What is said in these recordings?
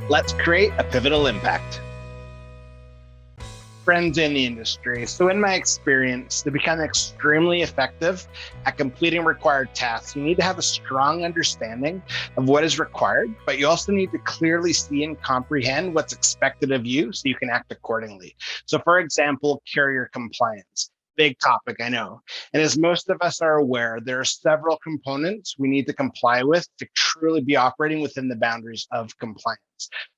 Let's create a pivotal impact. Friends in the industry. So in my experience, to become extremely effective at completing required tasks, you need to have a strong understanding of what is required, but you also need to clearly see and comprehend what's expected of you so you can act accordingly. So for example, carrier compliance. Big topic, I know. And as most of us are aware, there are several components we need to comply with to truly be operating within the boundaries of compliance.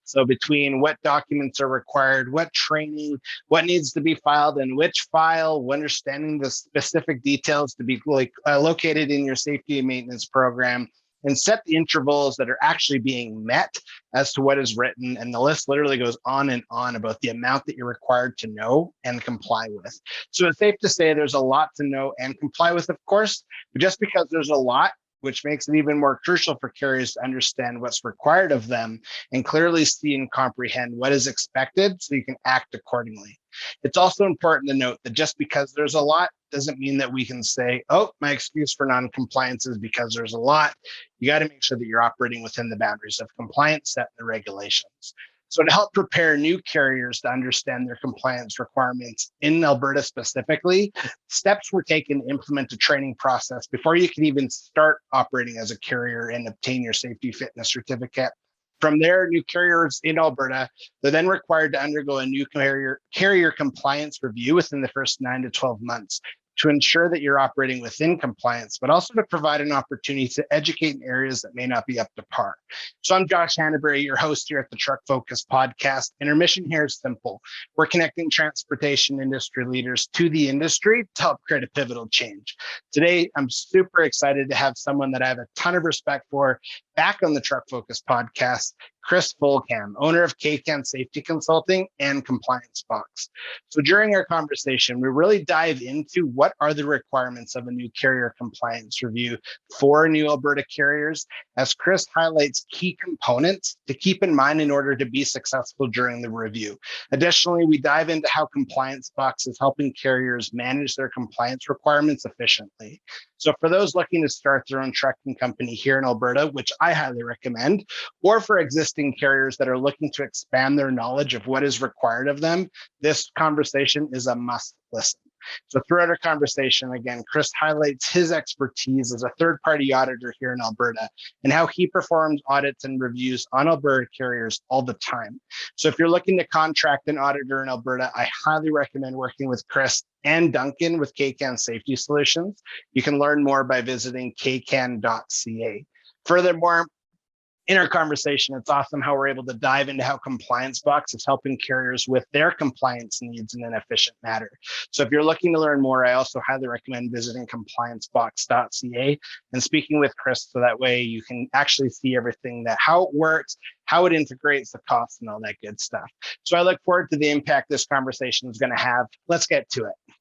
So between what documents are required, what training, what needs to be filed in which file, understanding the specific details to be located in your safety and maintenance program, and set the intervals that are actually being met as to what is written. And the list literally goes on and on about the amount that you're required to know and comply with. So it's safe to say there's a lot to know and comply with, of course, but just because there's a lot, which makes it even more crucial for carriers to understand what's required of them and clearly see and comprehend what is expected so you can act accordingly. It's also important to note that just because there's a lot doesn't mean that we can say, oh, my excuse for non-compliance is because there's a lot. You got to make sure that you're operating within the boundaries of compliance set in the regulations. So to help prepare new carriers to understand their compliance requirements in Alberta specifically, steps were taken to implement a training process before you can even start operating as a carrier and obtain your safety fitness certificate. From there, new carriers in Alberta, they're then required to undergo a new carrier compliance review within the first 9 to 12 months to ensure that you're operating within compliance, but also to provide an opportunity to educate in areas that may not be up to par. So I'm Josh Hannaberry, your host here at the Truck Focus podcast, and our mission here is simple. We're connecting transportation industry leaders to the industry to help create a pivotal change. Today, I'm super excited to have someone that I have a ton of respect for back on the Truck Focus podcast, Kris Fulgham, owner of CayCan Safety Consulting and ComplianceBox. So during our conversation, we really dive into what are the requirements of a new carrier compliance review for new Alberta carriers, as Kris highlights key components to keep in mind in order to be successful during the review. Additionally, we dive into how ComplianceBox is helping carriers manage their compliance requirements efficiently. So for those looking to start their own trucking company here in Alberta, which I highly recommend, or for existing carriers that are looking to expand their knowledge of what is required of them, this conversation is a must listen. So throughout our conversation, again, Kris highlights his expertise as a third-party auditor here in Alberta and how he performs audits and reviews on Alberta carriers all the time. So if you're looking to contract an auditor in Alberta, I highly recommend working with Kris and Duncan with CayCan Safety Solutions. You can learn more by visiting caycan.ca. Furthermore, in our conversation, it's awesome how we're able to dive into how ComplianceBox is helping carriers with their compliance needs in an efficient manner. So if you're looking to learn more, I also highly recommend visiting ComplianceBox.ca and speaking with Kris so that way you can actually see everything that how it works, how it integrates the costs and all that good stuff. So I look forward to the impact this conversation is going to have. Let's get to it.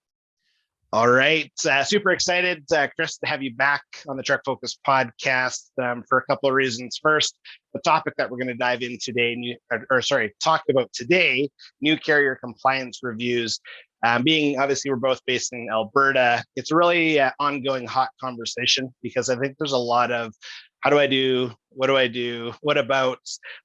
All right. Super excited, Kris, to have you back on the Truck Focus podcast for a couple of reasons. First, the topic that we're going to dive in today, talk about today, new carrier compliance reviews. Being obviously we're both based in Alberta, it's a really ongoing hot conversation because I think there's a lot of how do I do? What do I do? What about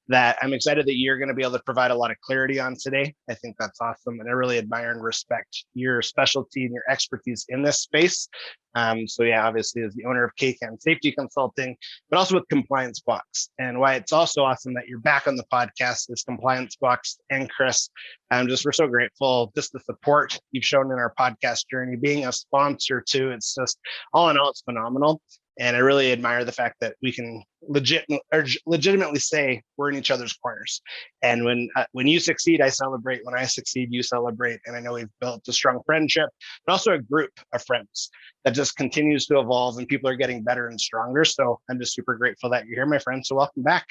that? I'm excited that you're going to be able to provide a lot of clarity on today. I think that's awesome. And I really admire and respect your specialty and your expertise in this space. So yeah, obviously as the owner of CayCan Safety Consulting, but also with ComplianceBox. And why it's also awesome that you're back on the podcast is ComplianceBox and Kris. We're so grateful, just the support you've shown in our podcast journey, being a sponsor too. It's just all in all, it's phenomenal. And I really admire the fact that we can legitimately say we're in each other's corners. And when you succeed, I celebrate. When I succeed, you celebrate. And I know we've built a strong friendship, but also a group of friends that just continues to evolve and people are getting better and stronger. So I'm just super grateful that you're here, my friend. So welcome back.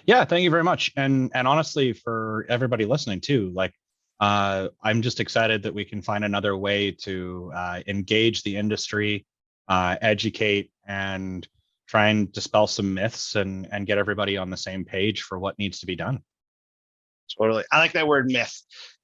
Yeah, thank you very much. And honestly, for everybody listening too, I'm just excited that we can find another way to engage the industry, educate, and try and dispel some myths and get everybody on the same page for what needs to be done. Totally. I like that word myth.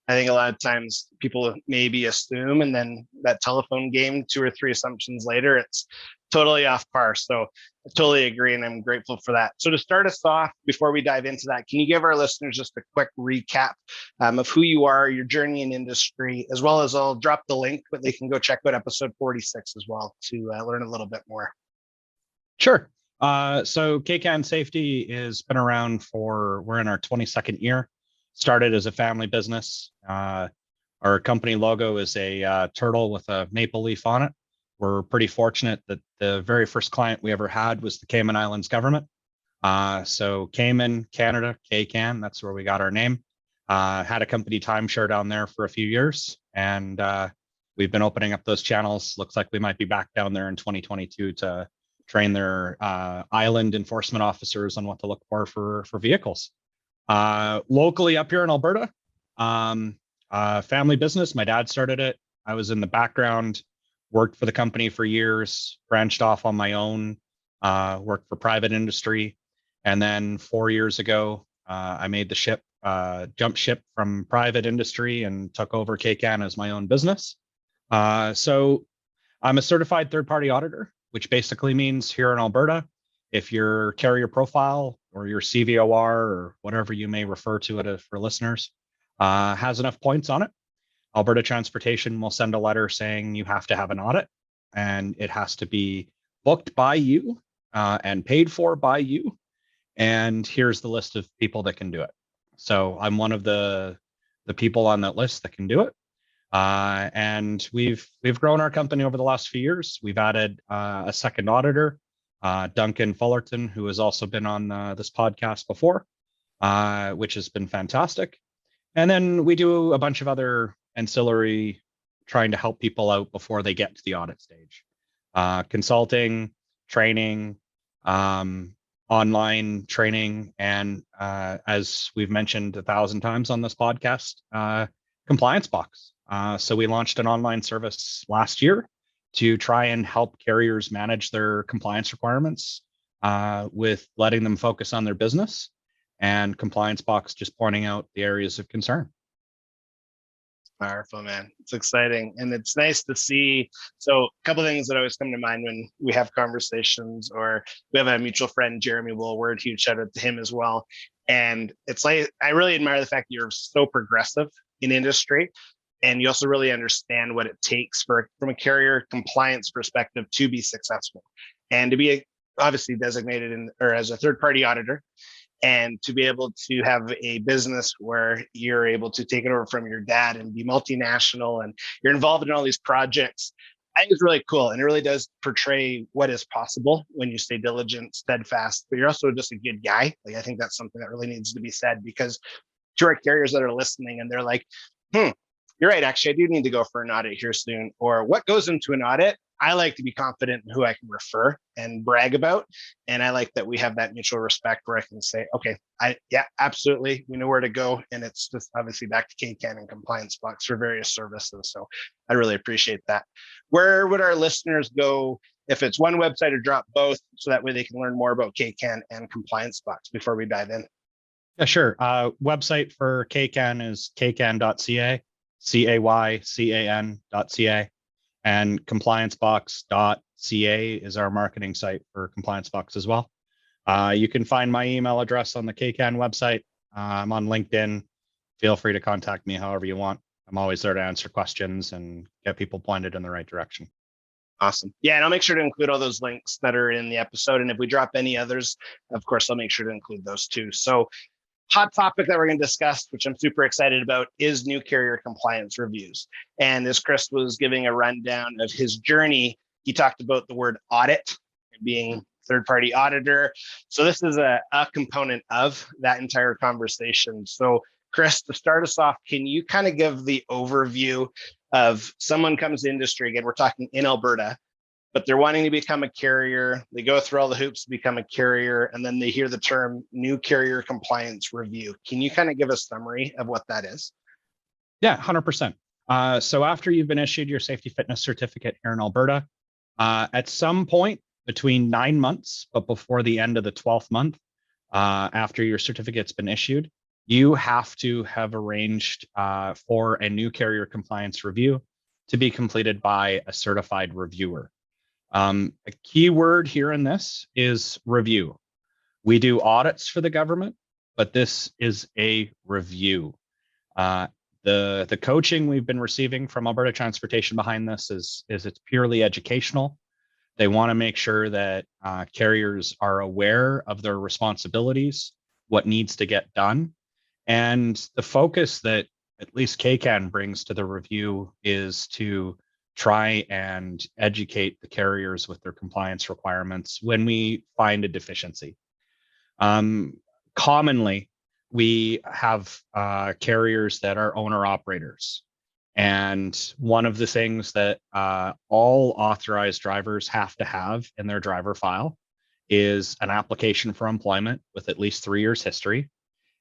I think a lot of times people maybe assume, and then that telephone game, 2 or 3 assumptions later, it's totally off par. So I totally agree, and I'm grateful for that. So to start us off, before we dive into that, can you give our listeners just a quick recap of who you are, your journey in industry, as well as I'll drop the link, but they can go check out episode 46 as well to learn a little bit more. Sure. So CayCan Safety has been around we're in our 22nd year. Started as a family business. Our company logo is a turtle with a maple leaf on it. We're pretty fortunate that the very first client we ever had was the Cayman Islands government. So Cayman, Canada, CayCan, that's where we got our name. Had a company timeshare down there for a few years, and we've been opening up those channels. Looks like we might be back down there in 2022 to train their island enforcement officers on what to look for vehicles. Locally up here in Alberta, family business. My dad started it. I was in the background, worked for the company for years, branched off on my own, worked for private industry. And then 4 years ago, I made the jump ship from private industry and took over CayCan as my own business. So I'm a certified third-party auditor, which basically means here in Alberta, if your carrier profile or your CVOR or whatever you may refer to it for listeners has enough points on it, Alberta Transportation will send a letter saying you have to have an audit, and it has to be booked by you and paid for by you. And here's the list of people that can do it. So I'm one of the people on that list that can do it. And we've grown our company over the last few years. We've added a second auditor, Duncan Fullerton, who has also been on this podcast before, which has been fantastic. And then we do a bunch of other ancillary, trying to help people out before they get to the audit stage. Consulting, training, online training, and as we've mentioned 1,000 times on this podcast, ComplianceBox. So we launched an online service last year to try and help carriers manage their compliance requirements with letting them focus on their business, and ComplianceBox just pointing out the areas of concern. Powerful, man. It's exciting. And it's nice to see. So a couple of things that always come to mind when we have conversations, or we have a mutual friend, Jeremy Woolward, huge shout out to him as well. And it's like, I really admire the fact that you're so progressive in industry. And you also really understand what it takes from a carrier compliance perspective to be successful, and to be obviously designated or as a third-party auditor, and to be able to have a business where you're able to take it over from your dad and be multinational, and you're involved in all these projects. I think it's really cool, and it really does portray what is possible when you stay diligent, steadfast, but you're also just a good guy. Like, I think that's something that really needs to be said, because to our carriers that are listening and they're like, you're right, actually, I do need to go for an audit here soon. Or what goes into an audit? I like to be confident in who I can refer and brag about. And I like that we have that mutual respect where I can say, okay, yeah, absolutely. We know where to go. And it's just obviously back to CayCan and ComplianceBox for various services. So I really appreciate that. Where would our listeners go if it's one website, or drop both, so that way they can learn more about CayCan and ComplianceBox before we dive in? Yeah, sure. Website for CayCan is caycan.ca. CayCan.ca, and ComplianceBox.ca is our marketing site for ComplianceBox as well. You can find my email address on the CayCan website. I'm on LinkedIn. Feel free to contact me however you want. I'm always there to answer questions and get people pointed in the right direction. Awesome. Yeah, and I'll make sure to include all those links that are in the episode. And if we drop any others, of course, I'll make sure to include those too. So, hot topic that we're going to discuss, which I'm super excited about, is new carrier compliance reviews. And as Kris was giving a rundown of his journey, he talked about the word audit and being third-party auditor. So this is a component of that entire conversation. So Kris, to start us off, can you kind of give the overview of someone comes to industry? Again, we're talking in Alberta, but they're wanting to become a carrier. They go through all the hoops to become a carrier, and then they hear the term new carrier compliance review. Can you kind of give a summary of what that is? Yeah, 100%. So after you've been issued your safety fitness certificate here in Alberta, at some point between 9 months, but before the end of the 12th month, after your certificate's been issued, you have to have arranged for a new carrier compliance review to be completed by a certified reviewer. A key word here in this is review. We do audits for the government, but this is a review. The coaching we've been receiving from Alberta Transportation behind this is it's purely educational. They want to make sure that carriers are aware of their responsibilities, what needs to get done, and the focus that at least CayCan brings to the review is to try and educate the carriers with their compliance requirements when we find a deficiency. Commonly, we have carriers that are owner operators. And one of the things that all authorized drivers have to have in their driver file is an application for employment with at least 3 years history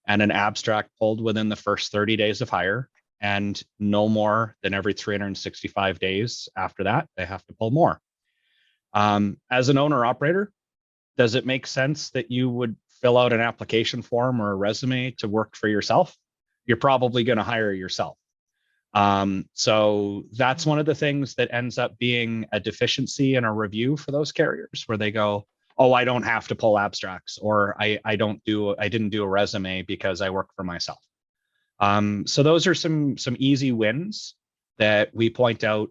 and an abstract pulled within the first 30 days of hire, and no more than every 365 days after that, they have to pull more. As an owner operator, does it make sense that you would fill out an application form or a resume to work for yourself? You're probably going to hire yourself. So that's one of the things that ends up being a deficiency in a review for those carriers, where they go, oh, I don't have to pull abstracts, or I didn't do a resume because I work for myself. So those are some easy wins that we point out.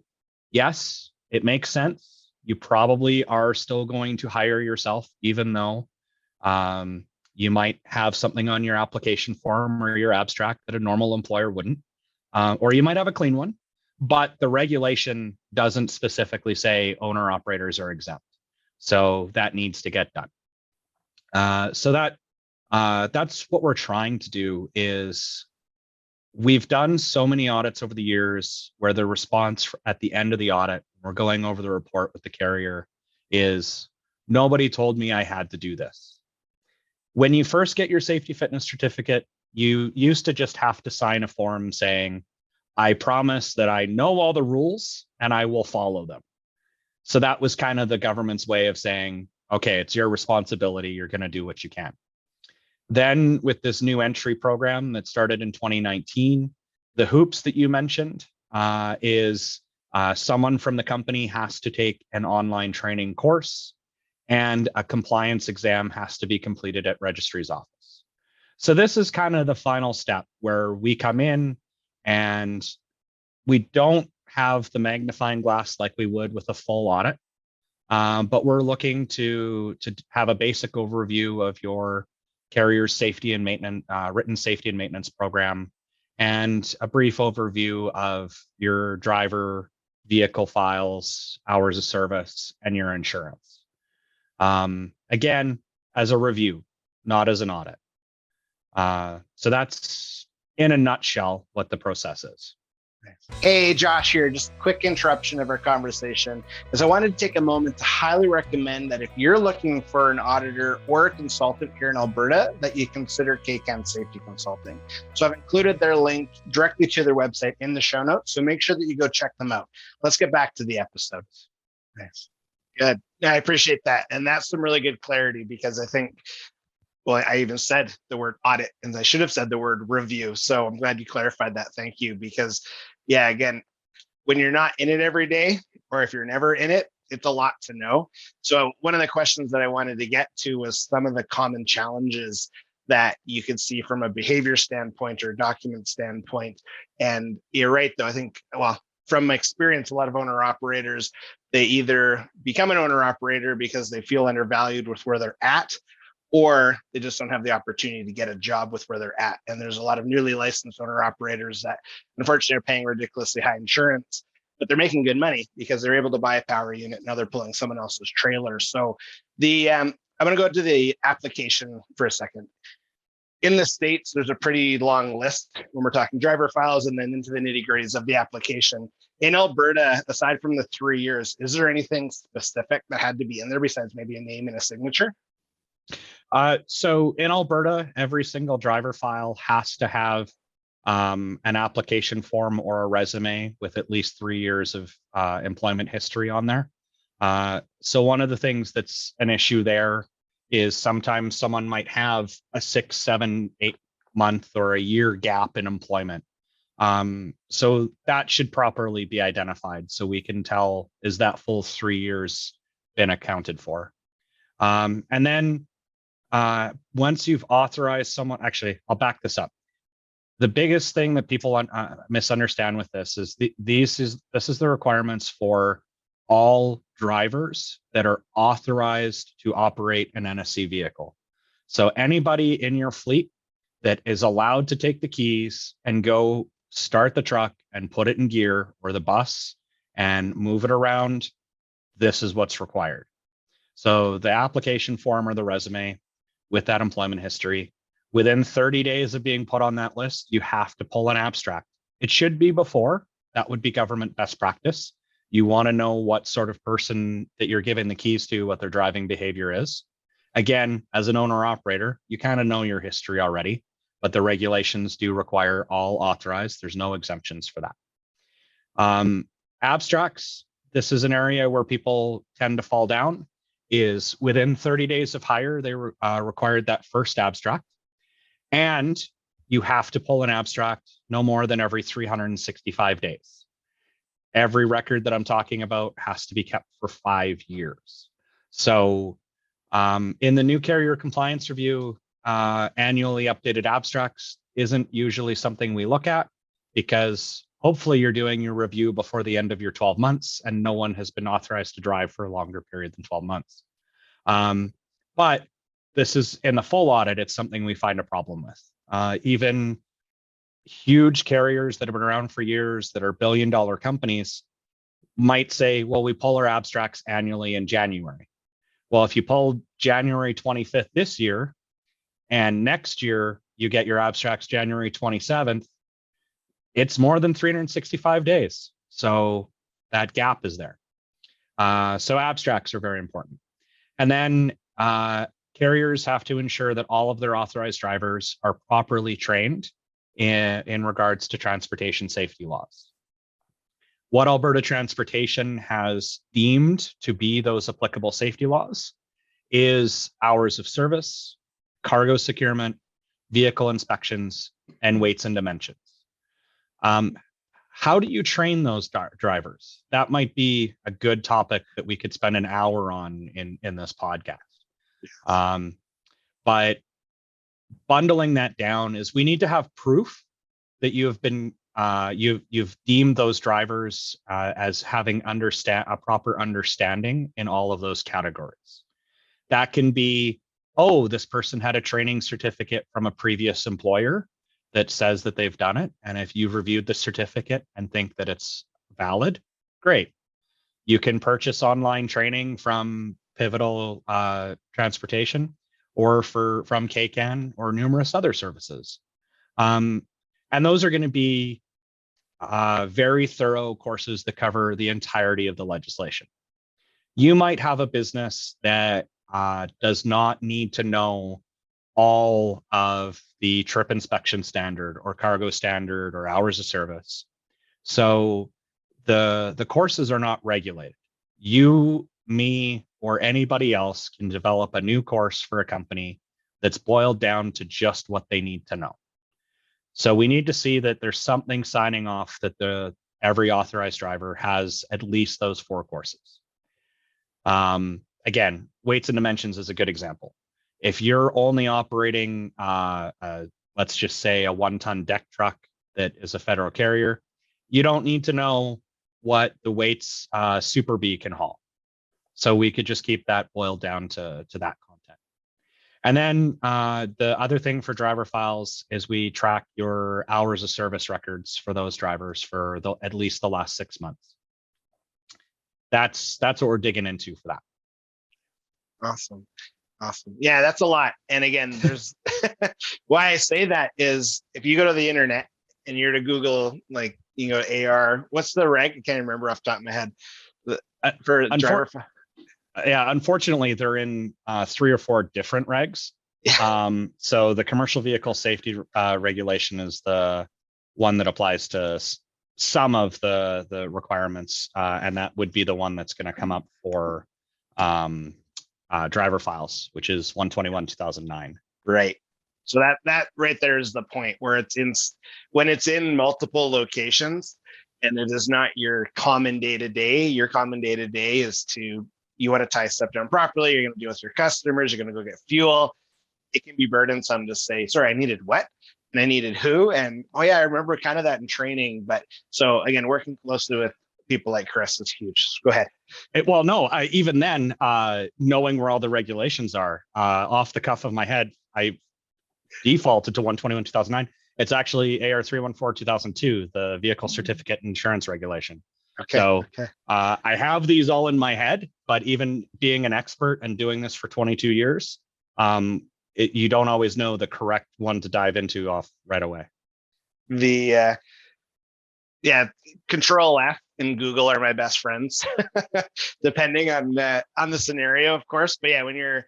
Yes, it makes sense. You probably are still going to hire yourself, even though you might have something on your application form or your abstract that a normal employer wouldn't. Or you might have a clean one, but the regulation doesn't specifically say owner operators are exempt. So that needs to get done. So that's what we're trying to do. Is we've done so many audits over the years where the response at the end of the audit, we're going over the report with the carrier, is nobody told me I had to do this. When you first get your safety fitness certificate, you used to just have to sign a form saying, I promise that I know all the rules and I will follow them. So that was kind of the government's way of saying, okay, it's your responsibility. You're going to do what you can. Then with this new entry program that started in 2019, the hoops that you mentioned is someone from the company has to take an online training course, and a compliance exam has to be completed at registry's office. So this is kind of the final step where we come in and we don't have the magnifying glass like we would with a full audit, but we're looking to have a basic overview of your carrier's safety and maintenance, written safety and maintenance program, and a brief overview of your driver vehicle files, hours of service, and your insurance. Again, as a review, not as an audit. So that's in a nutshell what the process is. Hey, Josh here. Just a quick interruption of our conversation, as I wanted to take a moment to highly recommend that if you're looking for an auditor or a consultant here in Alberta, that you consider CayCan Safety Consulting. So I've included their link directly to their website in the show notes. So make sure that you go check them out. Let's get back to the episode. Nice. Good. I appreciate that. And that's some really good clarity, because I think, well, I even said the word audit and I should have said the word review. So I'm glad you clarified that. Thank you. Because yeah, again, when you're not in it every day, or if you're never in it, it's a lot to know. So one of the questions that I wanted to get to was some of the common challenges that you could see from a behavior standpoint or document standpoint. And you're right, though. I think, well, from my experience, a lot of owner operators, they either become an owner operator because they feel undervalued with where they're at, or they just don't have the opportunity to get a job with where they're at. And there's a lot of newly licensed owner operators that unfortunately are paying ridiculously high insurance, but they're making good money because they're able to buy a power unit. Now they're pulling someone else's trailer. So I'm going to go to the application for a second. In the States, there's a pretty long list when we're talking driver files and then into the nitty-gritties of the application. In Alberta, aside from the 3 years, is there anything specific that had to be in there besides maybe a name and a signature? So in Alberta, every single driver file has to have an application form or a resume with at least 3 years of employment history on there. So one of the things that's an issue there is sometimes someone might have a 6, 7, 8 month or a year gap in employment. So that should properly be identified so we can tell, is that full 3 years been accounted for. And then once you've authorized someone, actually, I'll back this up. The biggest thing that people misunderstand with this is this is the requirements for all drivers that are authorized to operate an NSC vehicle. So anybody in your fleet that is allowed to take the keys and go start the truck and put it in gear, or the bus and move it around, this is what's required. So the application form or the resume with that employment history, within 30 days of being put on that list, you have to pull an abstract. It should be before. That would be government best practice. You want to know what sort of person that you're giving the keys to, what their driving behavior is. Again, as an owner operator, you kind of know your history already, but the regulations do require all authorized. There's no exemptions for that. Abstracts, this is an area where people tend to fall down, is within 30 days of hire, they required that first abstract. And you have to pull an abstract no more than every 365 days. Every record that I'm talking about has to be kept for 5 years. So in the new carrier compliance review, annually updated abstracts isn't usually something we look at, because hopefully you're doing your review before the end of your 12 months and no one has been authorized to drive for a longer period than 12 months. But this is in the full audit, it's something we find a problem with. Even huge carriers that have been around for years, that are billion-dollar companies, might say, well, we pull our abstracts annually in January. Well, if you pull January 25th this year, and next year you get your abstracts January 27th, it's more than 365 days. So that gap is there. So abstracts are very important. And then carriers have to ensure that all of their authorized drivers are properly trained in regards to transportation safety laws. What Alberta Transportation has deemed to be those applicable safety laws is hours of service, cargo securement, vehicle inspections, and weights and dimensions. How do you train those drivers? That might be a good topic that we could spend an hour on in this podcast. But bundling that down is, we need to have proof that you have been you've deemed those drivers as having a proper understanding in all of those categories. That can be, oh, this person had a training certificate from a previous employer that says that they've done it. And if you've reviewed the certificate and think that it's valid, great. You can purchase online training from Pivotal Transportation, or from CayCan, or numerous other services. And those are going to be very thorough courses that cover the entirety of the legislation. You might have a business that does not need to know all of the trip inspection standard, or cargo standard, or hours of service. So the courses are not regulated. You, me, or anybody else can develop a new course for a company that's boiled down to just what they need to know. So we need to see that there's something signing off that every authorized driver has at least those 4 courses. Again, weights and dimensions is a good example. If you're only operating, let's just say, a 1-ton deck truck that is a federal carrier, you don't need to know what the weights Super B can haul. So we could just keep that boiled down to that content. And then the other thing for driver files is we track your hours of service records for those drivers for at least the last 6 months. That's what we're digging into for that. Awesome. Yeah, that's a lot. And again, there's why I say that is, if you go to the internet and you're to Google, like, you go to AR, what's the reg? I can't remember off the top of my head. For driver. Yeah, unfortunately, they're in 3 or 4 different regs. So the commercial vehicle safety regulation is the one that applies to some of the requirements, and that would be the one that's going to come up for driver files, which is 121/2009. Right. So that right there is the point where when it's in multiple locations, and it is not your common day to day. Your common day to day is to you want to tie stuff down properly. You're going to deal with your customers. You're going to go get fuel. It can be burdensome to say, sorry, I needed what? And I needed who? And oh yeah, I remember kind of that in training. But so again, working closely with people like Kris is huge. Go ahead. Well, no, even then, knowing where all the regulations are, off the cuff of my head, I defaulted to 121 2009. It's actually AR 314 2002, the vehicle certificate insurance regulation. Okay. So okay. I have these all in my head, but even being an expert and doing this for 22 years, you don't always know the correct one to dive into off right away. The Control F and Google are my best friends, depending on the scenario, of course. But yeah,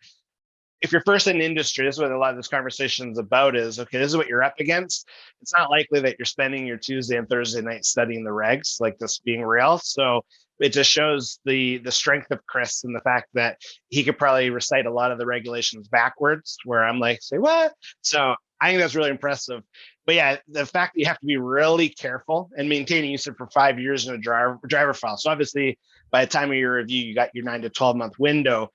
if you're first in industry, this is what a lot of this conversation is about is, okay, this is what you're up against. It's not likely that you're spending your Tuesday and Thursday night studying the regs, like this being real. So it just shows the strength of Kris and the fact that he could probably recite a lot of the regulations backwards, where I'm like, say what? So I think that's really impressive. But yeah, the fact that you have to be really careful and maintaining, you said for 5 years in a driver file. So obviously by the time of your review, you got your 9 to 12 month window.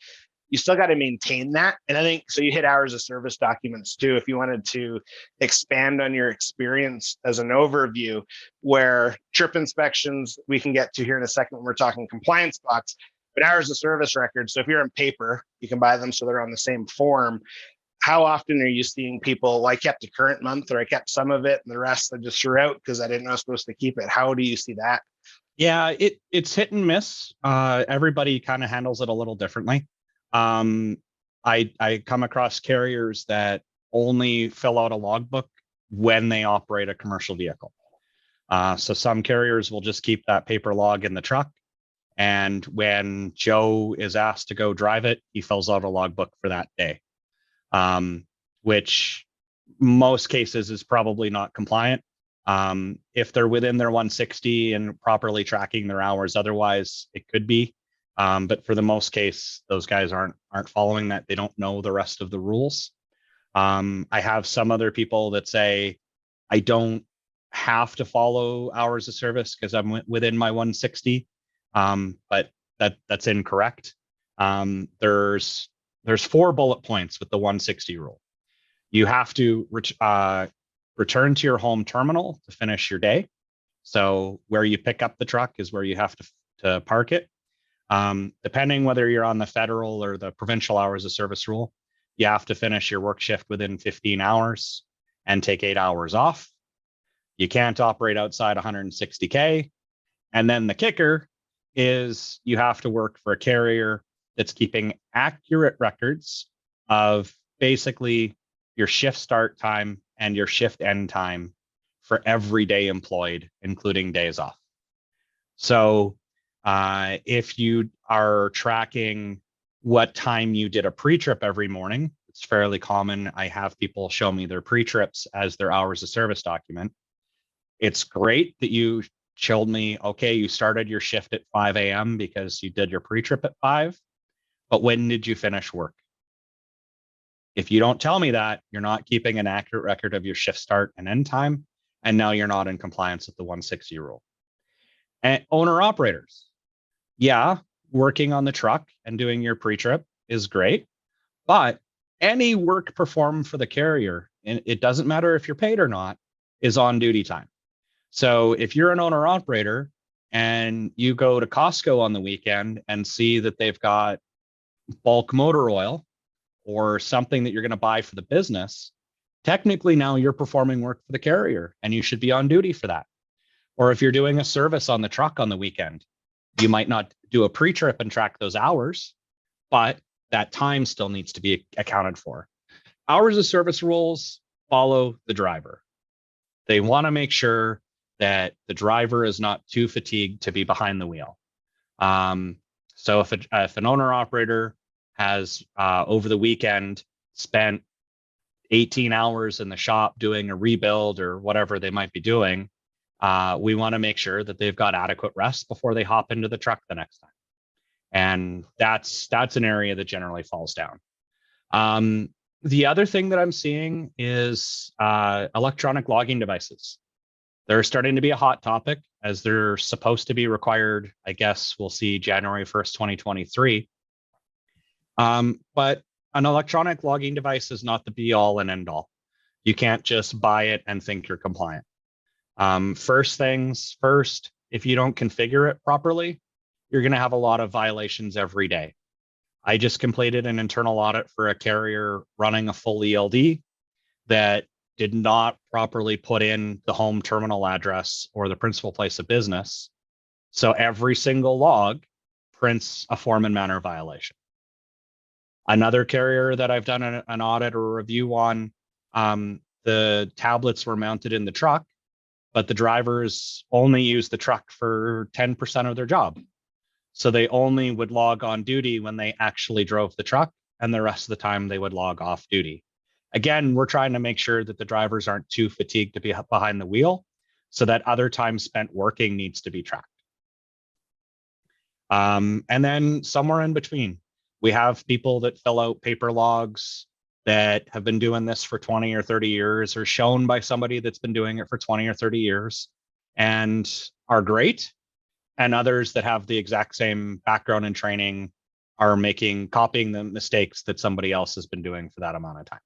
You still got to maintain that. And I think, so you hit hours of service documents too, if you wanted to expand on your experience as an overview, where trip inspections, we can get to here in a second when we're talking ComplianceBox, but hours of service records. So if you're on paper, you can buy them so they're on the same form. How often are you seeing people, well, I kept the current month or I kept some of it and the rest I just threw out because I didn't know I was supposed to keep it? How do you see that? Yeah, it's hit and miss. Everybody kind of handles it a little differently. I come across carriers that only fill out a logbook when they operate a commercial vehicle. So some carriers will just keep that paper log in the truck. And when Joe is asked to go drive it, he fills out a logbook for that day, which most cases is probably not compliant. If they're within their 160 and properly tracking their hours, otherwise it could be. But for the most case, those guys aren't following that. They don't know the rest of the rules. I have some other people that say, I don't have to follow hours of service because I'm within my 160. But that's incorrect. There's 4 bullet points with the 160 rule. You have to return to your home terminal to finish your day. So where you pick up the truck is where you have to park it. Depending whether you're on the federal or the provincial hours of service rule, you have to finish your work shift within 15 hours and take 8 hours off. You can't operate outside 160K. And then the kicker is you have to work for a carrier that's keeping accurate records of basically your shift start time and your shift end time for every day employed, including days off. So if you are tracking what time you did a pre-trip every morning, it's fairly common. I have people show me their pre-trips as their hours of service document. It's great that you showed me, okay, you started your shift at 5 a.m. because you did your pre-trip at 5, but when did you finish work? If you don't tell me that, you're not keeping an accurate record of your shift start and end time, and now you're not in compliance with the 160 rule. And owner operators, yeah, working on the truck and doing your pre-trip is great, but any work performed for the carrier, and it doesn't matter if you're paid or not, is on duty time. So if you're an owner operator and you go to Costco on the weekend and see that they've got bulk motor oil or something that you're going to buy for the business, technically now you're performing work for the carrier and you should be on duty for that. Or if you're doing a service on the truck on the weekend, you might not do a pre-trip and track those hours, but that time still needs to be accounted for. Hours of service rules follow the driver. They want to make sure that the driver is not too fatigued to be behind the wheel. So if an owner operator has over the weekend spent 18 hours in the shop doing a rebuild or whatever they might be doing, we want to make sure that they've got adequate rest before they hop into the truck the next time. And that's an area that generally falls down. The other thing that I'm seeing is electronic logging devices. They're starting to be a hot topic as they're supposed to be required. I guess we'll see January 1st, 2023. But an electronic logging device is not the be all and end all. You can't just buy it and think you're compliant. First things first, if you don't configure it properly, you're going to have a lot of violations every day. I just completed an internal audit for a carrier running a full ELD that did not properly put in the home terminal address or the principal place of business. So every single log prints a form and manner violation. Another carrier that I've done an audit or review on, the tablets were mounted in the truck, but the drivers only use the truck for 10% of their job. So they only would log on duty when they actually drove the truck, and the rest of the time they would log off duty. Again, we're trying to make sure that the drivers aren't too fatigued to be behind the wheel, so that other time spent working needs to be tracked. And then somewhere in between, we have people that fill out paper logs that have been doing this for 20 or 30 years, or shown by somebody that's been doing it for 20 or 30 years and are great. And others that have the exact same background and training are copying the mistakes that somebody else has been doing for that amount of time.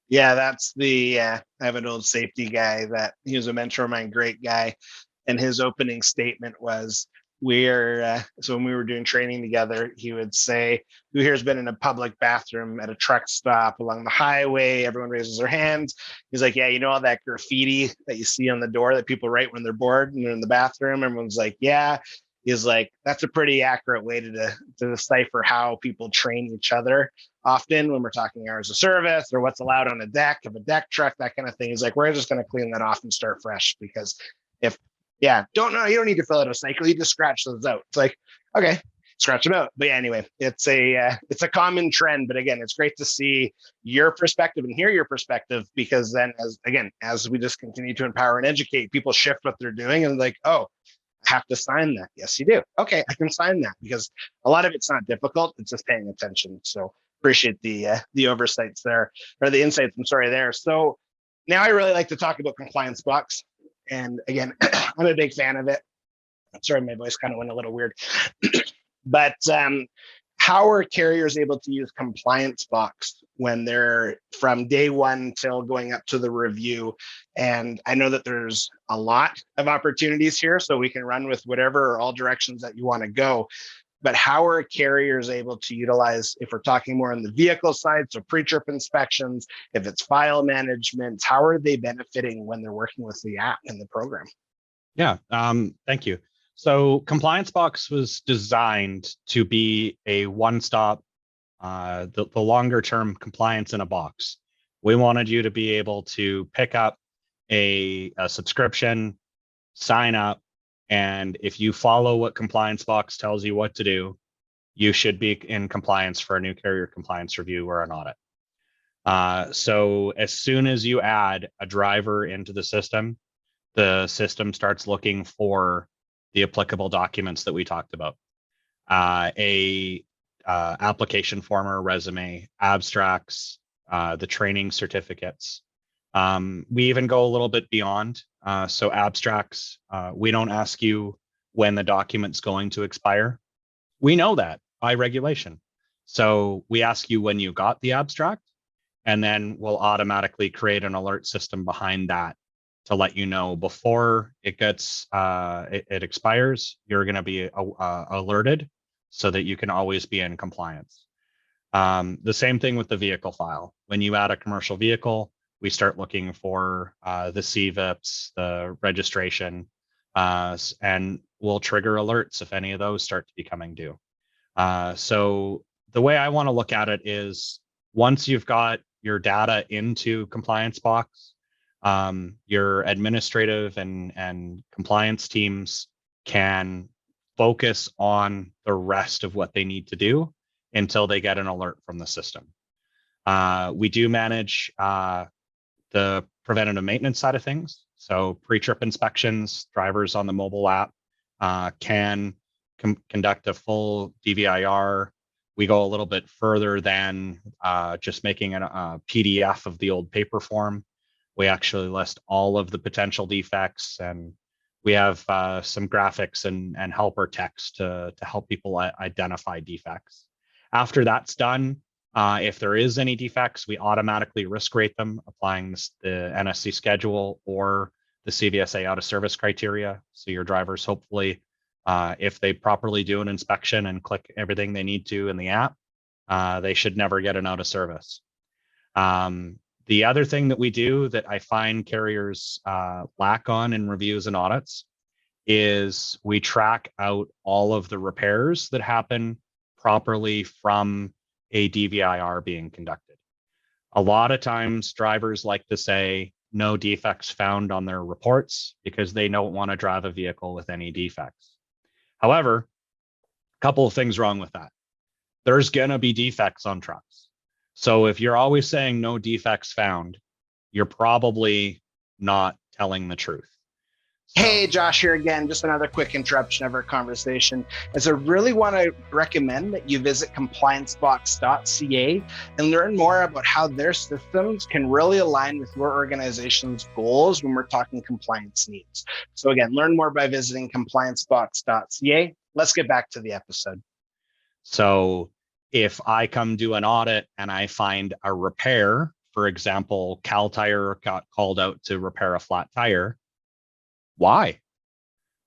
Yeah, that's I have an old safety guy that he was a mentor of mine, great guy. And his opening statement was, so when we were doing training together, he would say, who here's been in a public bathroom at a truck stop along the highway? Everyone raises their hands. He's like, yeah, you know all that graffiti that you see on the door that people write when they're bored and they're in the bathroom? Everyone's like, yeah. He's like, that's a pretty accurate way to decipher how people train each other. Often when we're talking hours of service or what's allowed on a deck of a deck truck, that kind of thing. He's like, we're just going to clean that off and start fresh, because you don't need to fill out a cycle. You just scratch those out. It's like, okay, scratch them out. But yeah, anyway, it's a common trend. But again, it's great to see your perspective and hear your perspective, because then as we just continue to empower and educate, people shift what they're doing and like, oh, I have to sign that. Yes, you do. Okay, I can sign that, because a lot of it's not difficult. It's just paying attention. So appreciate the oversights there, or the insights. I'm sorry there. So now I really like to talk about ComplianceBox. And again, I'm a big fan of it. Sorry, my voice kind of went a little weird. But how are carriers able to use ComplianceBox when they're from day one till going up to the review? And I know that there's a lot of opportunities here, so we can run with whatever or all directions that you want to go. But how are carriers able to utilize, if we're talking more on the vehicle side, so pre-trip inspections, if it's file management, how are they benefiting when they're working with the app and the program? Yeah, thank you. So ComplianceBox was designed to be a one-stop, the longer-term compliance in a box. We wanted you to be able to pick up a subscription, sign up, and if you follow what ComplianceBox tells you what to do, you should be in compliance for a new carrier compliance review or an audit. So as soon as you add a driver into the system starts looking for the applicable documents that we talked about. Application form or resume, abstracts, the training certificates. We even go a little bit beyond. So abstracts, we don't ask you when the document's going to expire. We know that by regulation. So we ask you when you got the abstract, and then we'll automatically create an alert system behind that to let you know before it gets it expires. You're going to be alerted so that you can always be in compliance. The same thing with the vehicle file. When you add a commercial vehicle, we start looking for the CVIPs, the registration, and we'll trigger alerts if any of those start to be coming due. So the way I want to look at it is, once you've got your data into ComplianceBox, your administrative and compliance teams can focus on the rest of what they need to do until they get an alert from the system. We do manage the preventative maintenance side of things. So pre-trip inspections, drivers on the mobile app can conduct a full DVIR. We go a little bit further than just making a PDF of the old paper form. We actually list all of the potential defects and we have some graphics and helper text to help people identify defects. After that's done, if there is any defects, we automatically risk rate them, applying the NSC schedule or the CVSA out of service criteria. So your drivers, hopefully, if they properly do an inspection and click everything they need to in the app, they should never get an out of service. The other thing that we do that I find carriers lack on in reviews and audits is we track out all of the repairs that happen properly from a DVIR being conducted. A lot of times drivers like to say no defects found on their reports because they don't want to drive a vehicle with any defects. However, a couple of things wrong with that. There's going to be defects on trucks. So if you're always saying no defects found, you're probably not telling the truth. Hey, Josh here again. Just another quick interruption of our conversation. As I really want to recommend that you visit ComplianceBox.ca and learn more about how their systems can really align with your organization's goals when we're talking compliance needs. So again, learn more by visiting ComplianceBox.ca. Let's get back to the episode. So if I come do an audit and I find a repair, for example, Cal Tire got called out to repair a flat tire, why?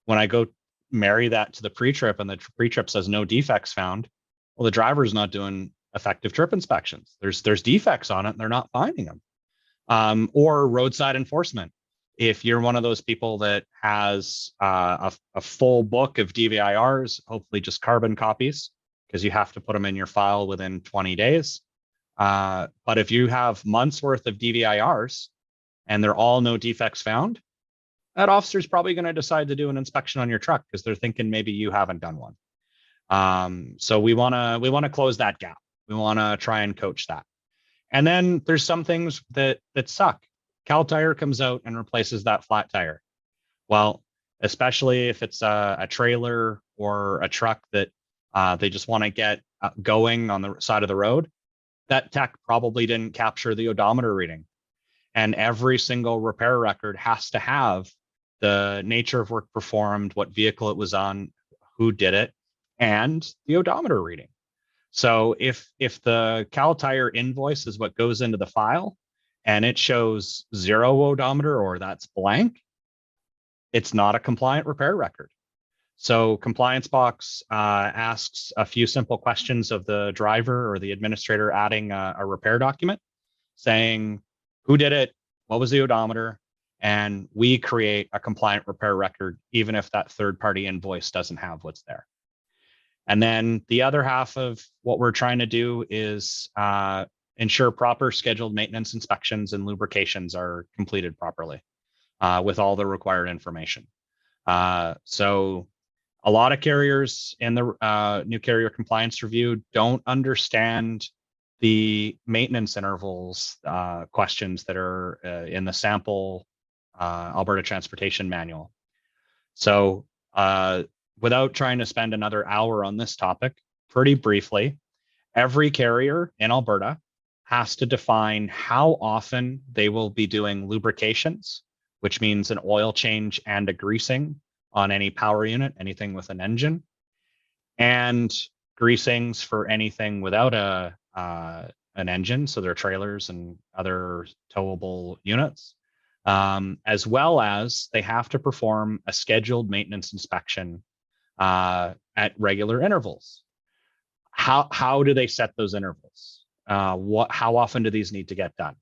When I go marry that to the pre-trip and the pre-trip says no defects found, well, the driver's not doing effective trip inspections. There's defects on it and they're not finding them. Or roadside enforcement. If you're one of those people that has a full book of DVIRs, hopefully just carbon copies, because you have to put them in your file within 20 days. But if you have months worth of DVIRs and they're all no defects found, that officer's probably going to decide to do an inspection on your truck because they're thinking maybe you haven't done one. So we want to close that gap. We want to try and coach that. And then there's some things that suck. Cal Tire comes out and replaces that flat tire. Well, especially if it's a trailer or a truck that they just want to get going on the side of the road, that tech probably didn't capture the odometer reading. And every single repair record has to have the nature of work performed, what vehicle it was on, who did it, and the odometer reading. So if the Cal Tire invoice is what goes into the file and it shows 0 odometer or that's blank, it's not a compliant repair record. So ComplianceBox asks a few simple questions of the driver or the administrator adding a repair document saying who did it, what was the odometer, and we create a compliant repair record, even if that third-party invoice doesn't have what's there. And then the other half of what we're trying to do is ensure proper scheduled maintenance inspections and lubrications are completed properly with all the required information. So a lot of carriers in the new carrier compliance review don't understand the maintenance intervals questions that are in the sample Alberta Transportation Manual. So without trying to spend another hour on this topic, pretty briefly, every carrier in Alberta has to define how often they will be doing lubrications, which means an oil change and a greasing on any power unit, anything with an engine, and greasings for anything without an engine, so their trailers and other towable units, as well as they have to perform a scheduled maintenance inspection at regular intervals. How do they set those intervals? How often do these need to get done?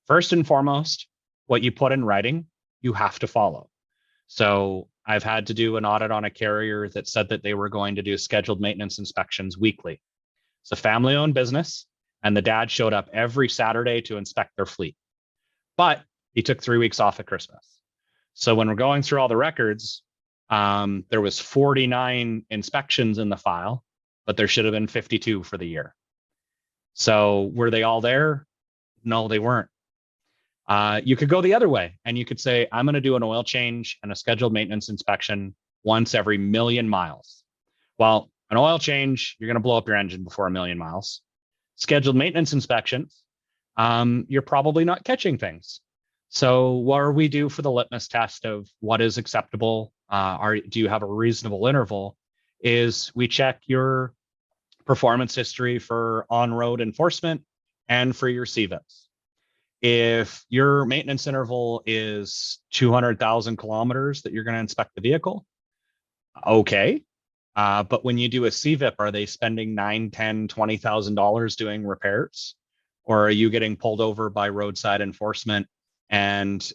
First and foremost, what you put in writing, you have to follow. So I've had to do an audit on a carrier that said that they were going to do scheduled maintenance inspections weekly. It's a family-owned business, and the dad showed up every Saturday to inspect their fleet. But he took 3 weeks off at Christmas. So when we're going through all the records, there was 49 inspections in the file, but there should have been 52 for the year. So were they all there? No, they weren't. You could go the other way and you could say, I'm going to do an oil change and a scheduled maintenance inspection once every 1,000,000 miles. Well, an oil change, you're going to blow up your engine before 1,000,000 miles. Scheduled maintenance inspections, you're probably not catching things. So what we do for the litmus test of what is acceptable, do you have a reasonable interval, is we check your performance history for on-road enforcement and for your CVIPs. If your maintenance interval is 200,000 kilometers that you're going to inspect the vehicle, okay. But when you do a CVIP, are they spending $9, $10, $20,000 doing repairs? Or are you getting pulled over by roadside enforcement and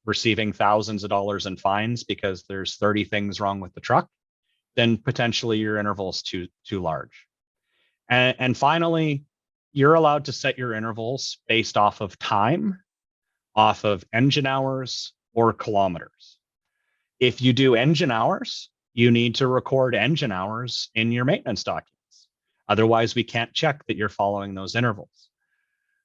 receiving thousands of dollars in fines because there's 30 things wrong with the truck? Then potentially your interval is too large. And finally, you're allowed to set your intervals based off of time, off of engine hours, or kilometers. If you do engine hours, you need to record engine hours in your maintenance documents. Otherwise, we can't check that you're following those intervals.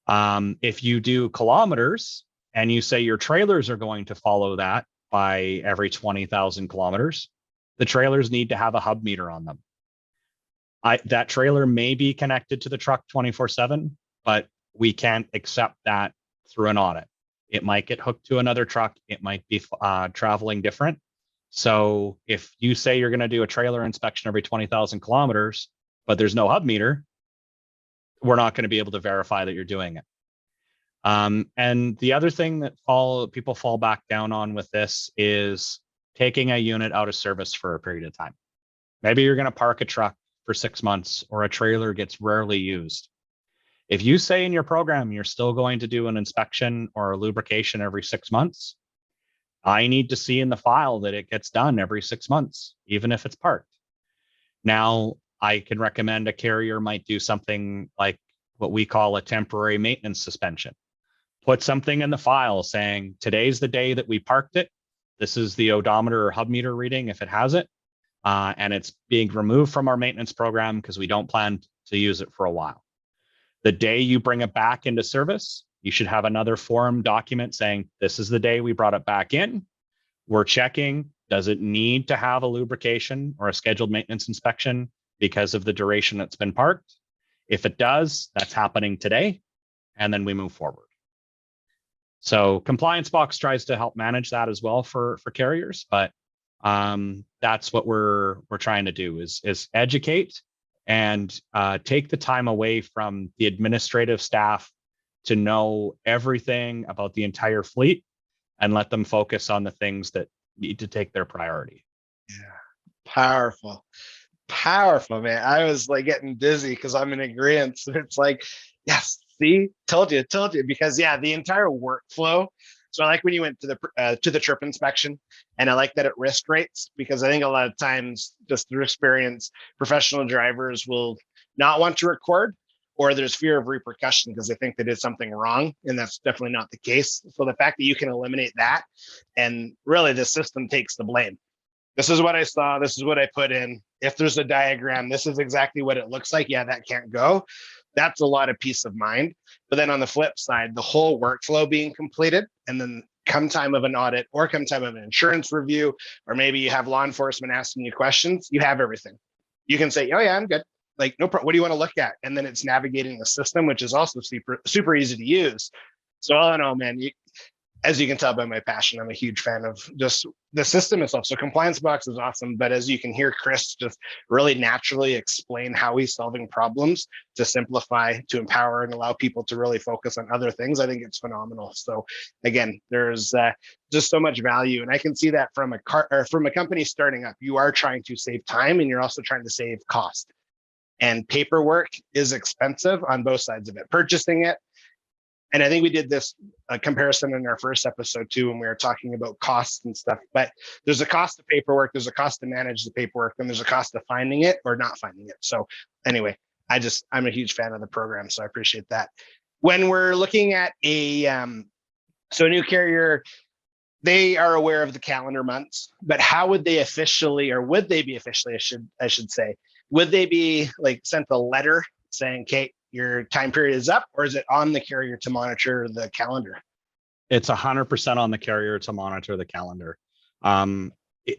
If you do kilometers and you say your trailers are going to follow that by every 20,000 kilometers, the trailers need to have a hub meter on them. That trailer may be connected to the truck 24/7, but we can't accept that through an audit. It might get hooked to another truck. It might be traveling different. So if you say you're going to do a trailer inspection every 20,000 kilometers, but there's no hub meter, we're not going to be able to verify that you're doing it. And the other thing that people fall back down on with this is taking a unit out of service for a period of time. Maybe you're going to park a truck for 6 months, or a trailer gets rarely used. If you say in your program you're still going to do an inspection or a lubrication every 6 months, I need to see in the file that it gets done every 6 months, even if it's parked. Now, I can recommend a carrier might do something like what we call a temporary maintenance suspension. Put something in the file saying, today's the day that we parked it. This is the odometer or hub meter reading if it has it. And it's being removed from our maintenance program because we don't plan to use it for a while. The day you bring it back into service, you should have another form document saying, this is the day we brought it back in. We're checking, does it need to have a lubrication or a scheduled maintenance inspection because of the duration it's been parked? If it does, that's happening today, and then we move forward. So ComplianceBox tries to help manage that as well for carriers, but that's what we're trying to do is educate and take the time away from the administrative staff to know everything about the entire fleet and let them focus on the things that need to take their priority. Yeah, powerful, man. I was like getting dizzy because I'm in agreement. So it's like, yes, see, told you, because yeah, the entire workflow. So I like when you went to the trip inspection, and I like that it risk rates, because I think a lot of times, just through experience, professional drivers will not want to record, or there's fear of repercussion because they think they did something wrong, and that's definitely not the case. So the fact that you can eliminate that, and really the system takes the blame. This is what I saw. This is what I put in. If there's a diagram, this is exactly what it looks like. Yeah, that can't go. That's a lot of peace of mind. But then on the flip side, the whole workflow being completed, and then come time of an audit or come time of an insurance review, or maybe you have law enforcement asking you questions, you have everything. You can say, oh yeah, I'm good. Like, no problem. What do you want to look at? And then it's navigating the system, which is also super easy to use. So all in all, man, as you can tell by my passion, I'm a huge fan of just the system itself. So ComplianceBox is awesome, but as you can hear Kris just really naturally explain how he's solving problems to simplify, to empower, and allow people to really focus on other things, I think it's phenomenal. So again, there's just so much value, and I can see that from a company starting up. You are trying to save time, and you're also trying to save cost. And paperwork is expensive on both sides of it. Purchasing it. And I think we did this comparison in our first episode too, when we were talking about costs and stuff. But there's a cost of paperwork, there's a cost to manage the paperwork, and there's a cost of finding it or not finding it. So anyway, I'm a huge fan of the program, so I appreciate that. When we're looking at a new carrier, they are aware of the calendar months, but how would they officially, or would they be officially, I should say, would they be like sent a letter saying, Kate, your time period is up, or is it on the carrier to monitor the calendar? It's 100% on the carrier to monitor the calendar.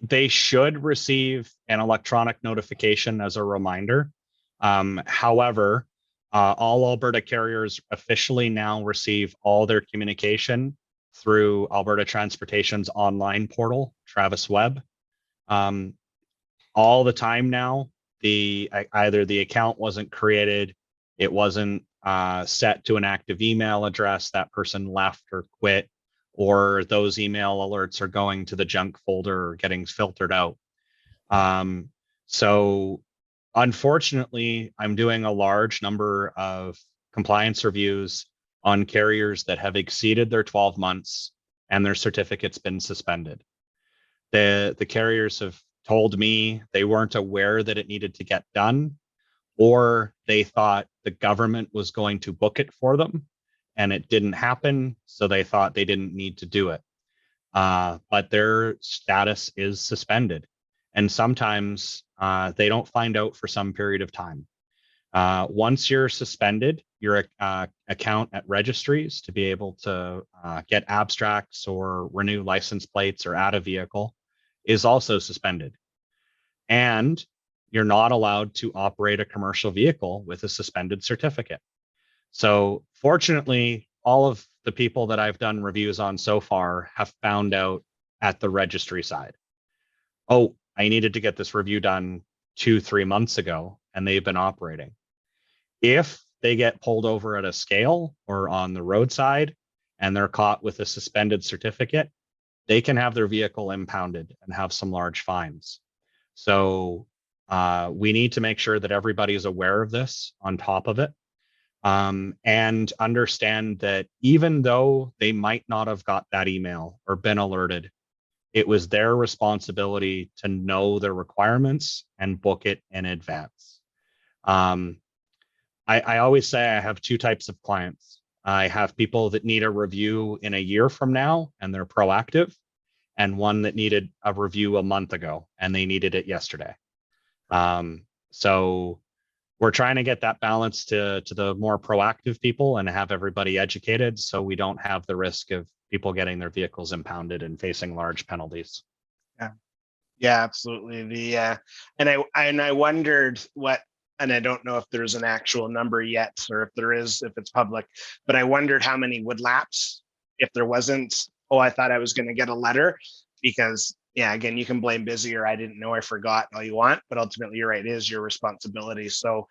They should receive an electronic notification as a reminder. However, all Alberta carriers officially now receive all their communication through Alberta Transportation's online portal, Travis Webb. All the time now, either the account wasn't created, it wasn't set to an active email address, that person left or quit, or those email alerts are going to the junk folder or getting filtered out. So unfortunately, I'm doing a large number of compliance reviews on carriers that have exceeded their 12 months and their certificate's been suspended. The carriers have told me they weren't aware that it needed to get done, or they thought the government was going to book it for them and it didn't happen, so they thought they didn't need to do it. But their status is suspended. And sometimes they don't find out for some period of time. Once you're suspended, your account at registries to be able to get abstracts or renew license plates or add a vehicle is also suspended. And you're not allowed to operate a commercial vehicle with a suspended certificate. So fortunately, all of the people that I've done reviews on so far have found out at the registry side. Oh, I needed to get this review done 2-3 months ago, and they've been operating. If they get pulled over at a scale or on the roadside and they're caught with a suspended certificate, they can have their vehicle impounded and have some large fines. So we need to make sure that everybody is aware of this on top of it, and understand that even though they might not have got that email or been alerted, it was their responsibility to know their requirements and book it in advance. I always say I have two types of clients. I have people that need a review in a year from now and they're proactive, and one that needed a review a month ago and they needed it yesterday. So we're trying to get that balance to the more proactive people and have everybody educated so we don't have the risk of people getting their vehicles impounded and facing large penalties. Yeah, absolutely. And I wondered what, and I don't know if there's an actual number yet, or if there is, if it's public, but I wondered how many would lapse if there wasn't, oh, I thought I was going to get a letter, because yeah, again, you can blame busy or I didn't know, I forgot, all you want, but ultimately you're right, it is your responsibility. So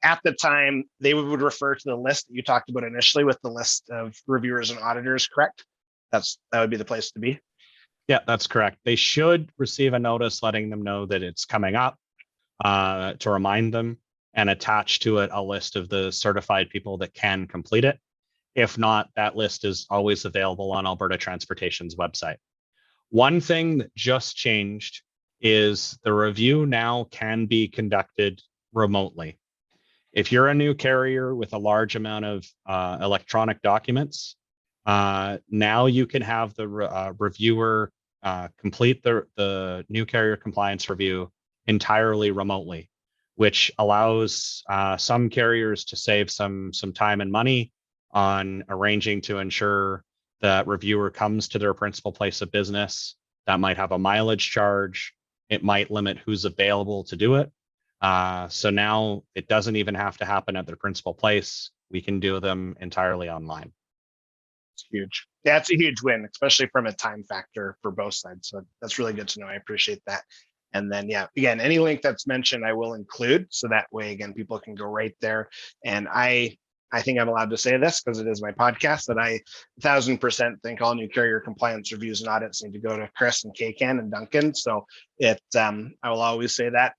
at the time, they would refer to the list that you talked about initially with the list of reviewers and auditors, correct? That would be the place to be. Yeah, that's correct. They should receive a notice letting them know that it's coming up, to remind them, and attach to it a list of the certified people that can complete it. If not, that list is always available on Alberta Transportation's website. One thing that just changed is the review now can be conducted remotely. If you're a new carrier with a large amount of electronic documents, now you can have the reviewer complete the new carrier compliance review entirely remotely, which allows some carriers to save some time and money on arranging to ensure that reviewer comes to their principal place of business. That might have a mileage charge. It might limit who's available to do it. So now it doesn't even have to happen at their principal place. We can do them entirely online. It's huge. Yeah, it's a huge win, especially from a time factor for both sides. So that's really good to know. I appreciate that. And then, yeah, again, any link that's mentioned, I will include. So that way, again, people can go right there. And I think I'm allowed to say this because it is my podcast, that I 1000% think all new carrier compliance reviews and audits need to go to Kris and CayCan and Duncan. So I will always say that.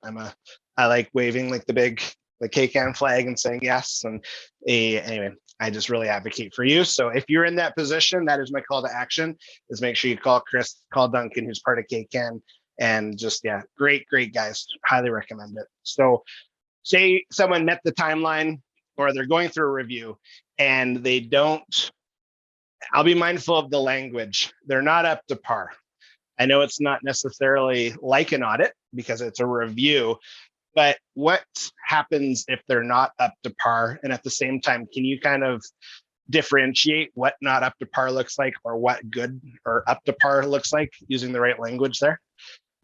I like waving like the CayCan flag and saying yes. And anyway, I just really advocate for you. So if you're in that position, that is my call to action, is make sure you call Kris, call Duncan, who's part of CayCan, and just, yeah, great guys. Highly recommend it. So say someone met the timeline, or they're going through a review and they don't, I'll be mindful of the language. They're not up to par. I know it's not necessarily like an audit because it's a review, but what happens if they're not up to par? And at the same time, can you kind of differentiate what not up to par looks like, or what good or up to par looks like, using the right language there?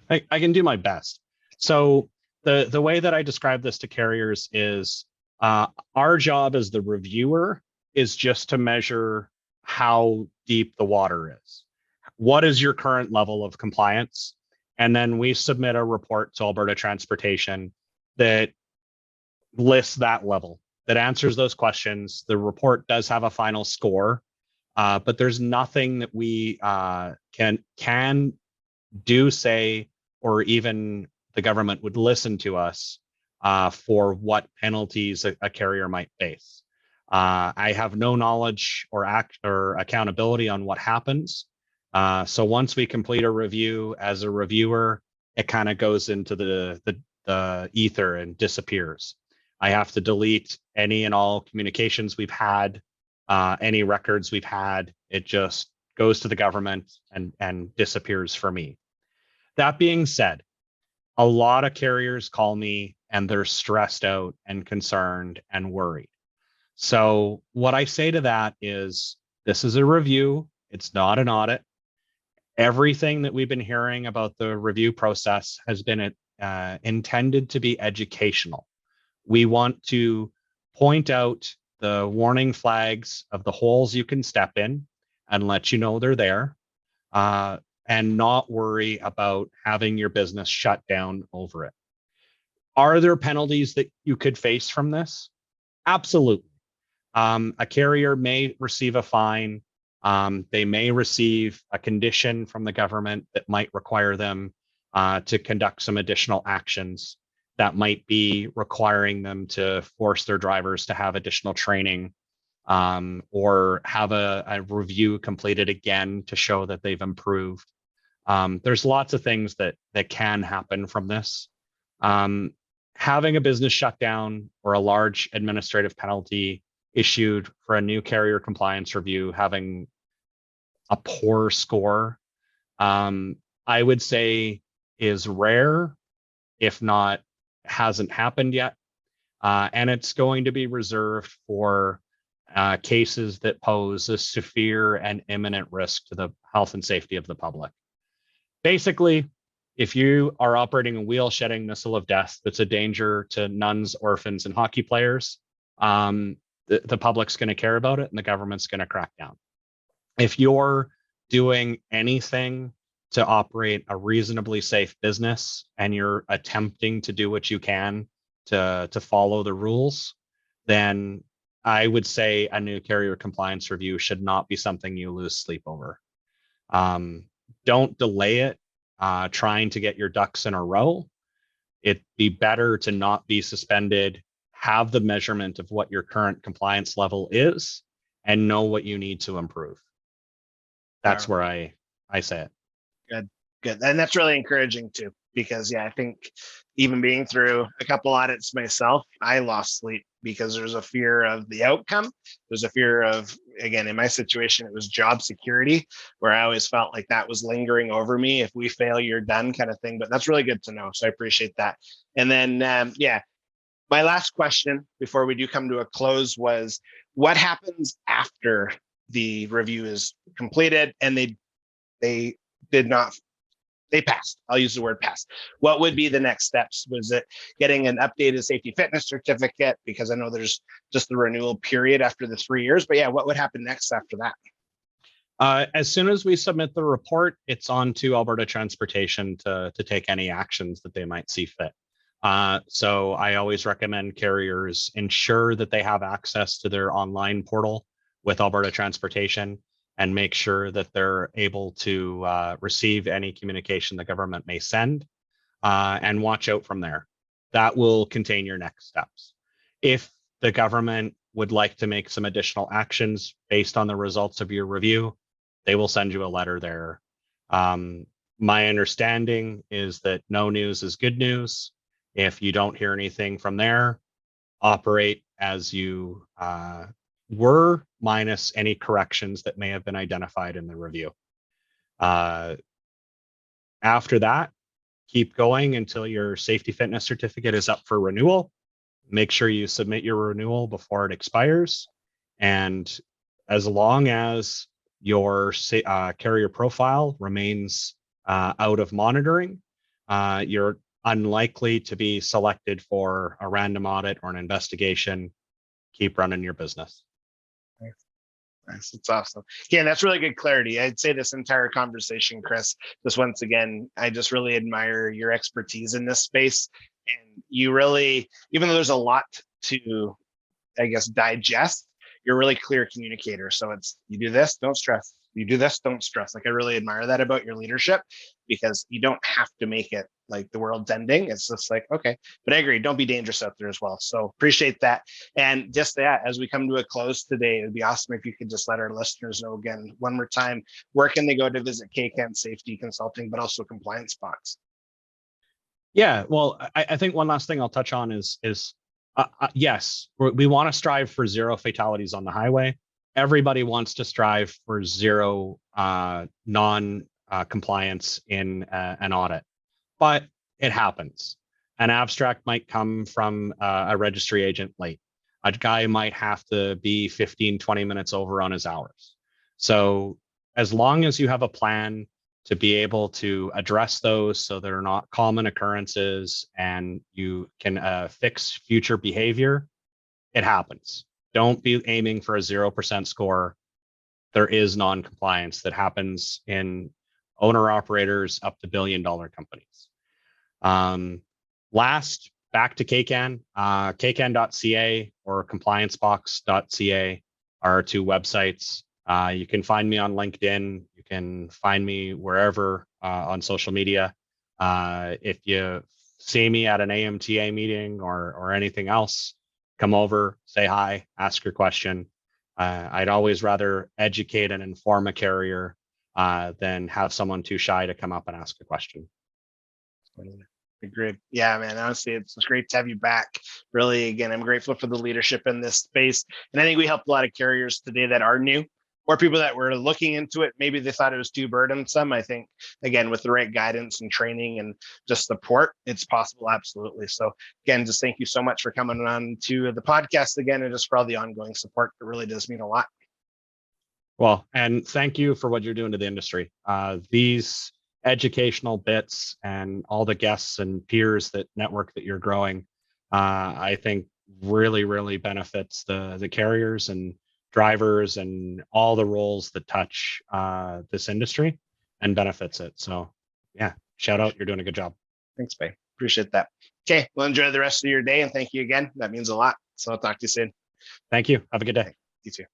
I can do my best. So the way that I describe this to carriers is, our job as the reviewer is just to measure how deep the water is. What is your current level of compliance? And then we submit a report to Alberta Transportation that lists that level, that answers those questions. The report does have a final score, but there's nothing that we can do, say, or even the government would listen to us for what penalties a carrier might face. I have no knowledge or accountability on what happens. So once we complete a review as a reviewer, it kind of goes into the ether and disappears. I have to delete any and all communications we've had, any records we've had. It just goes to the government and disappears for me. That being said, a lot of carriers call me and they're stressed out and concerned and worried. So what I say to that is, this is a review. It's not an audit. Everything that we've been hearing about the review process has been intended to be educational. We want to point out the warning flags of the holes you can step in and let you know they're there, and not worry about having your business shut down over it. Are there penalties that you could face from this? Absolutely. A carrier may receive a fine. They may receive a condition from the government that might require them to conduct some additional actions. That might be requiring them to force their drivers to have additional training, or have a review completed again to show that they've improved. There's lots of things that can happen from this. Having a business shut down or a large administrative penalty issued for a new carrier compliance review having a poor score, I would say is rare, if not hasn't happened yet. And it's going to be reserved for cases that pose a severe and imminent risk to the health and safety of the public. Basically, if you are operating a wheel shedding missile of death that's a danger to nuns, orphans, and hockey players, the public's going to care about it and the government's going to crack down. If you're doing anything to operate a reasonably safe business and you're attempting to do what you can to follow the rules, then I would say a new carrier compliance review should not be something you lose sleep over. Don't delay it trying to get your ducks in a row. It'd be better to not be suspended, have the measurement of what your current compliance level is, and know what you need to improve. That's where I say it. Good. And that's really encouraging too, because I think even being through a couple audits myself, I lost sleep because there's a fear of the outcome. There's a fear of, again, in my situation, it was job security, where I always felt like that was lingering over me. If we fail, you're done, kind of thing. But that's really good to know. So I appreciate that. And then, my last question before we do come to a close was, what happens after the review is completed and they passed? I'll use the word passed. What would be the next steps? Was it getting an updated safety fitness certificate? Because I know there's just the renewal period after the 3 years, but what would happen next after that? As soon as we submit the report, it's on to Alberta Transportation to take any actions that they might see fit. So I always recommend carriers ensure that they have access to their online portal with Alberta Transportation and make sure that they're able to receive any communication the government may send, and watch out from there. That will contain your next steps. If the government would like to make some additional actions based on the results of your review, they will send you a letter there. My understanding is that no news is good news. If you don't hear anything from there, operate as you were, minus any corrections that may have been identified in the review. After that, keep going until your safety fitness certificate is up for renewal. Make sure you submit your renewal before it expires. And as long as your carrier profile remains out of monitoring, you're unlikely to be selected for a random audit or an investigation. Keep running your business. Nice. It's awesome. Yeah, that's really good clarity. I'd say this entire conversation, Kris, just once again, I just really admire your expertise in this space. And you really, even though there's a lot to, I guess, digest, you're a really clear communicator. So it's, you do this, don't stress. You do this, don't stress. Like, I really admire that about your leadership, because you don't have to make it like the world's ending. It's just like, okay, but I agree. Don't be dangerous out there as well. So appreciate that. And just that, as we come to a close today, it'd be awesome if you could just let our listeners know again, one more time, where can they go to visit CayCan Safety Consulting, but also ComplianceBox? Yeah, well, I think one last thing I'll touch on is yes, we want to strive for zero fatalities on the highway. Everybody wants to strive for zero non-compliance in an audit, but it happens. An abstract might come from a registry agent late. A guy might have to be 15, 20 minutes over on his hours. So as long as you have a plan to be able to address those so they're not common occurrences, and you can fix future behavior, it happens. Don't be aiming for a 0% score. There is non-compliance that happens in owner-operators up to billion-dollar companies. Last, back to CayCan, CayCan.ca or ComplianceBox.ca are our two websites. You can find me on LinkedIn. You can find me wherever on social media. If you see me at an AMTA meeting or anything else, come over, say hi, ask your question. I'd always rather educate and inform a carrier than have someone too shy to come up and ask a question. Agreed. Yeah, man. Honestly, it's great to have you back. Really, again, I'm grateful for the leadership in this space. And I think we helped a lot of carriers today that are new, or people that were looking into it. Maybe they thought it was too burdensome. I think, again, with the right guidance and training and just support, it's possible. Absolutely. So again, just thank you so much for coming on to the podcast again, and just for all the ongoing support. It really does mean a lot. Well, and thank you for what you're doing to the industry. These educational bits and all the guests and peers that network that you're growing, I think really, really benefits the carriers and drivers and all the roles that touch this industry and benefits it. So yeah, shout out. You're doing a good job. Thanks, babe. Appreciate that. Okay. Well, enjoy the rest of your day, and thank you again. That means a lot. So I'll talk to you soon. Thank you. Have a good day. You too.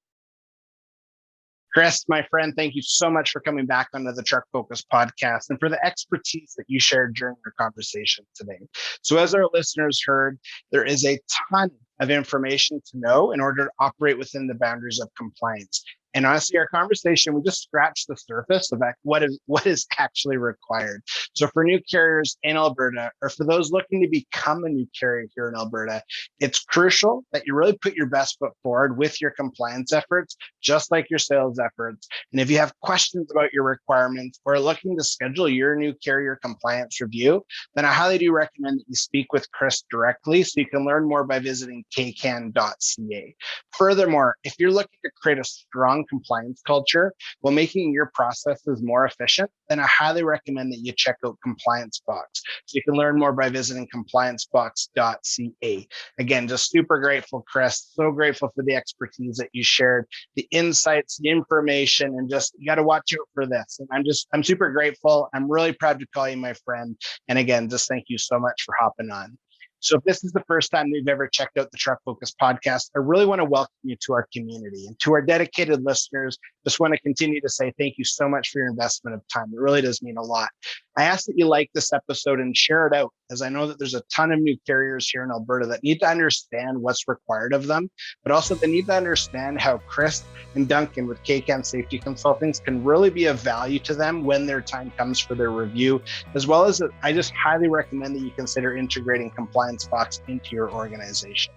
Kris, my friend, thank you so much for coming back onto the Truck Focus podcast and for the expertise that you shared during our conversation today. So as our listeners heard, there is a ton of information to know in order to operate within the boundaries of compliance. And honestly, our conversation, we just scratched the surface of what is actually required. So for new carriers in Alberta, or for those looking to become a new carrier here in Alberta, it's crucial that you really put your best foot forward with your compliance efforts, just like your sales efforts. And if you have questions about your requirements or are looking to schedule your new carrier compliance review, then I highly do recommend that you speak with Kris directly, so you can learn more by visiting CayCan.ca. Furthermore, if you're looking to create a strong compliance culture while making your processes more efficient, then I highly recommend that you check out ComplianceBox. So you can learn more by visiting ComplianceBox.ca. Again, just super grateful, Kris. So grateful for the expertise that you shared, the insights, the information, and just, you got to watch out for this. And I'm super grateful. I'm really proud to call you my friend. And again, just thank you so much for hopping on. So if this is the first time you've ever checked out the Truck Focus podcast, I really want to welcome you to our community. And to our dedicated listeners, just want to continue to say thank you so much for your investment of time. It really does mean a lot. I ask that you like this episode and share it out, as I know that there's a ton of new carriers here in Alberta that need to understand what's required of them, but also they need to understand how Kris and Duncan with CayCan Safety Consulting can really be of value to them when their time comes for their review, as well as I just highly recommend that you consider integrating ComplianceBox into your organization.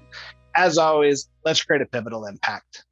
As always, let's create a pivotal impact.